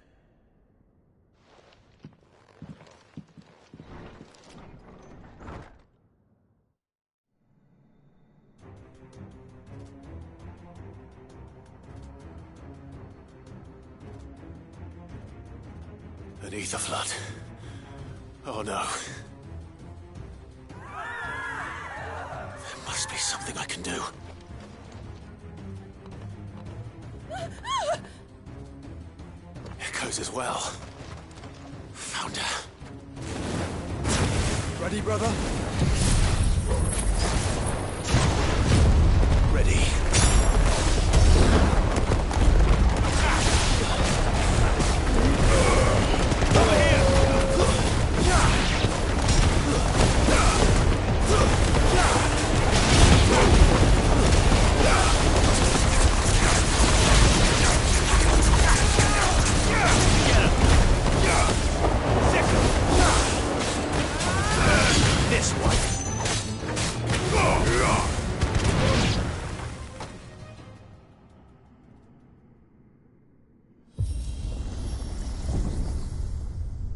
An ether flood. Oh no. There must be something I can do. Echoes as well. Found her. Ready, brother? Ready.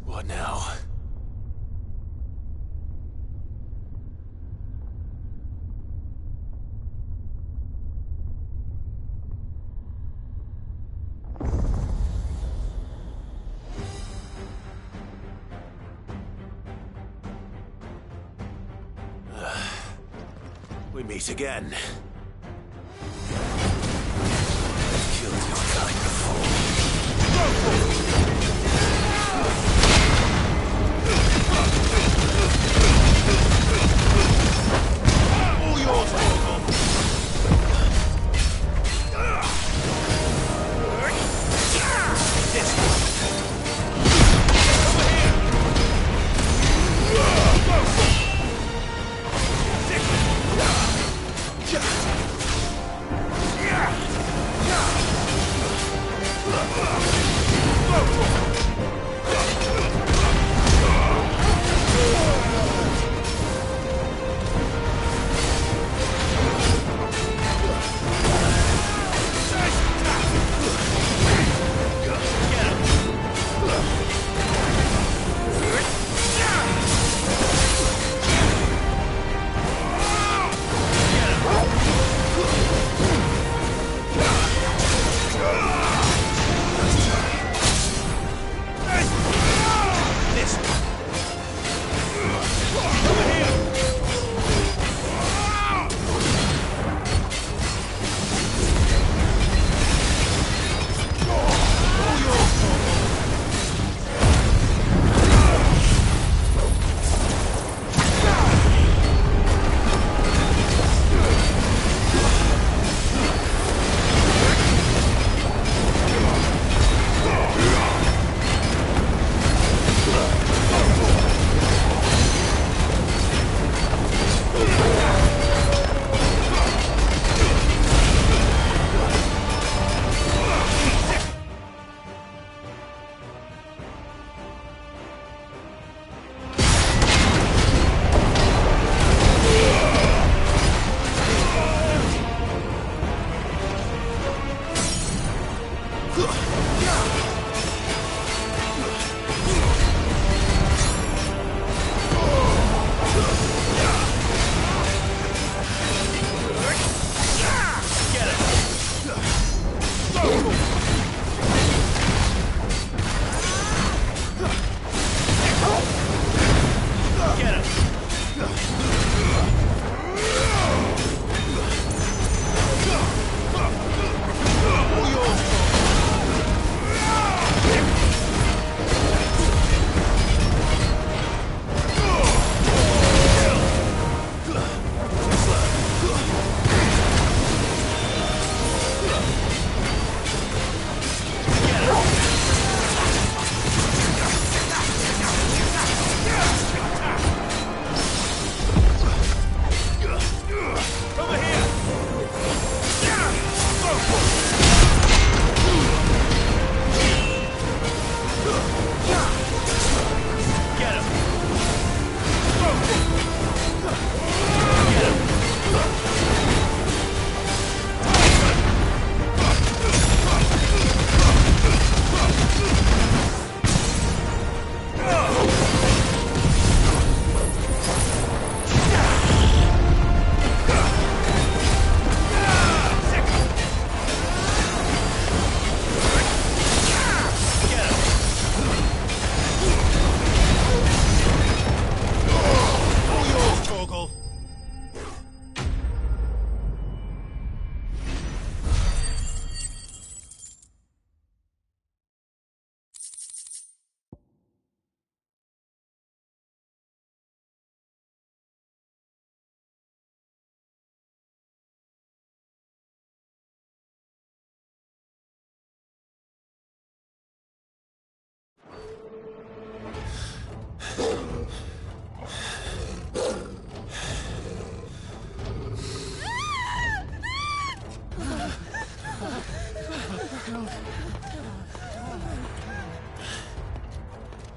What now? We meet again. Killed your kind before. All yours, Morgul. This one.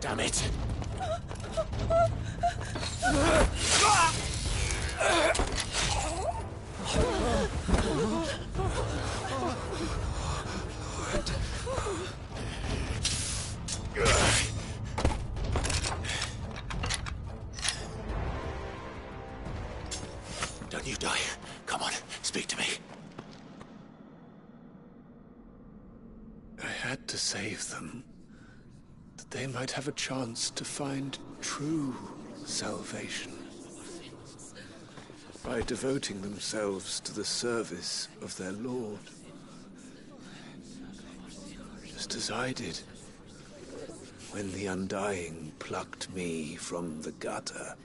Damn it! Don't you die. Come on, speak to me. I had to save them, that they might have a chance to find true salvation. By devoting themselves to the service of their Lord. Just as I did, when the Undying plucked me from the gutter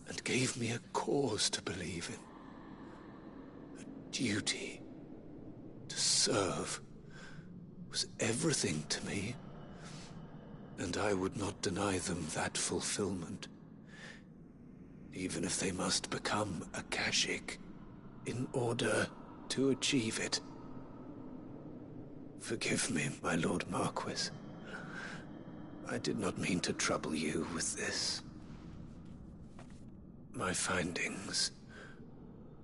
and gave me a cause to believe in. A duty to serve was everything to me, and I would not deny them that fulfillment, even if they must become a Kashyyyk in order to achieve it. Forgive me, my Lord Marquis. I did not mean to trouble you with this. My findings.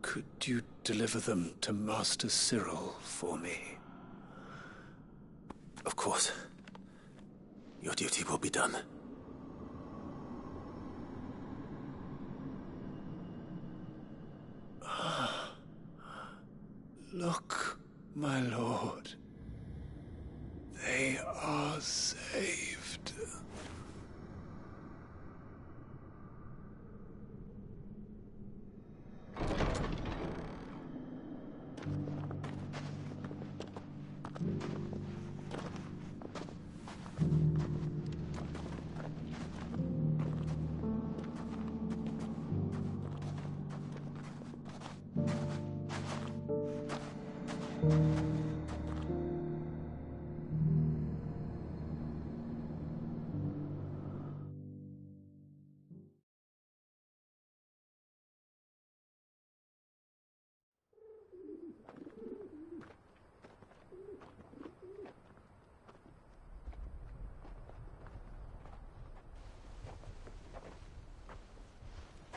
Could you deliver them to Master Cyril for me? Of course. Your duty will be done. Look, my lord. They are saved.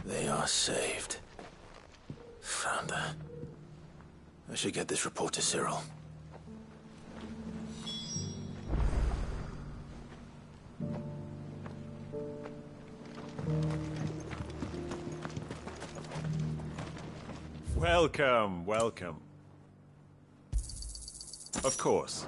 They are saved. Founder. I should get this report to Cyril. Welcome, welcome. Of course.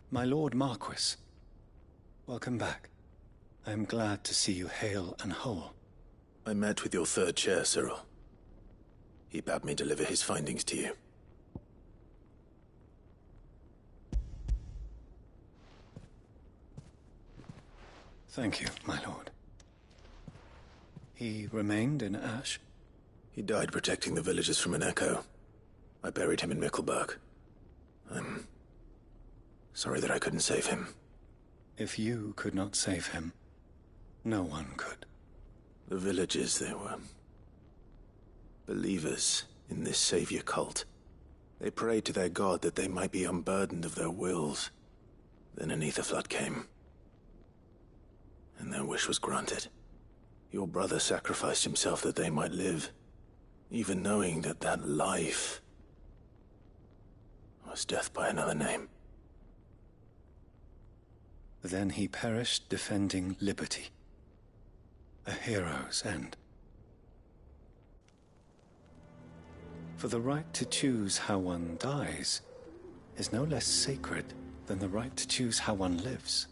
My Lord Marquis, welcome back. I am glad to see you hale and whole. I met with your third chair, Cyril. He bade me deliver his findings to you. Thank you, my lord. He remained in Ash? He died protecting the villagers from an echo. I buried him in Mickelberg. I'm sorry that I couldn't save him. If you could not save him, no one could. The villagers, they were believers in this savior cult. They prayed to their god that they might be unburdened of their wills. Then an ether flood came, and their wish was granted. Your brother sacrificed himself that they might live, even knowing that that life was death by another name. Then he perished defending liberty. A hero's end. For the right to choose how one dies is no less sacred than the right to choose how one lives.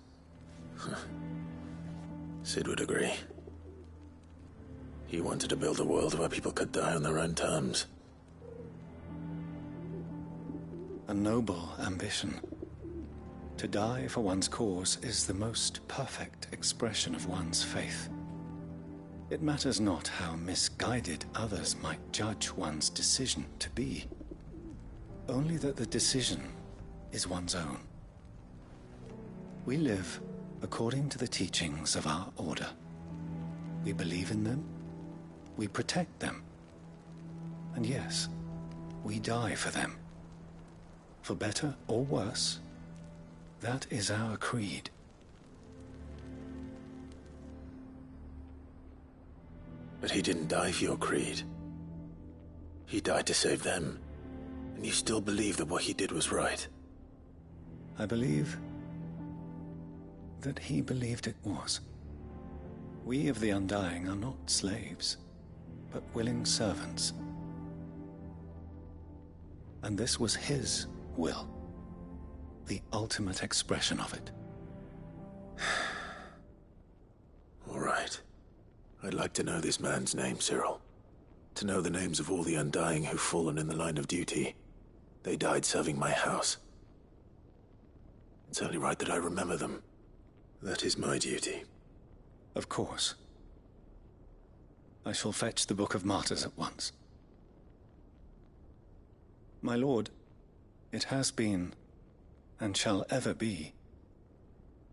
Sid would agree. He wanted to build a world where people could die on their own terms. A noble ambition. To die for one's cause is the most perfect expression of one's faith. It matters not how misguided others might judge one's decision to be. Only that the decision is one's own. We live according to the teachings of our order. We believe in them, we protect them, and yes, we die for them. For better or worse, that is our creed. But he didn't die for your creed. He died to save them. And you still believe that what he did was right? I believe that he believed it was. We of the Undying are not slaves, but willing servants. And this was his will, the ultimate expression of it. All right. I'd like to know this man's name, Cyril. To know the names of all the Undying who've fallen in the line of duty. They died serving my house. It's only right that I remember them. That is my duty. Of course. I shall fetch the Book of Martyrs at once. My lord, it has been, and shall ever be,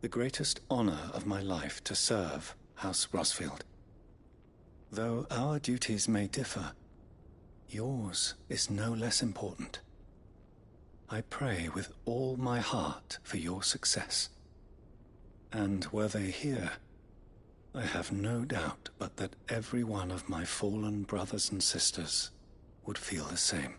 the greatest honor of my life to serve House Rosfield. Though our duties may differ, yours is no less important. I pray with all my heart for your success. And were they here, I have no doubt but that every one of my fallen brothers and sisters would feel the same.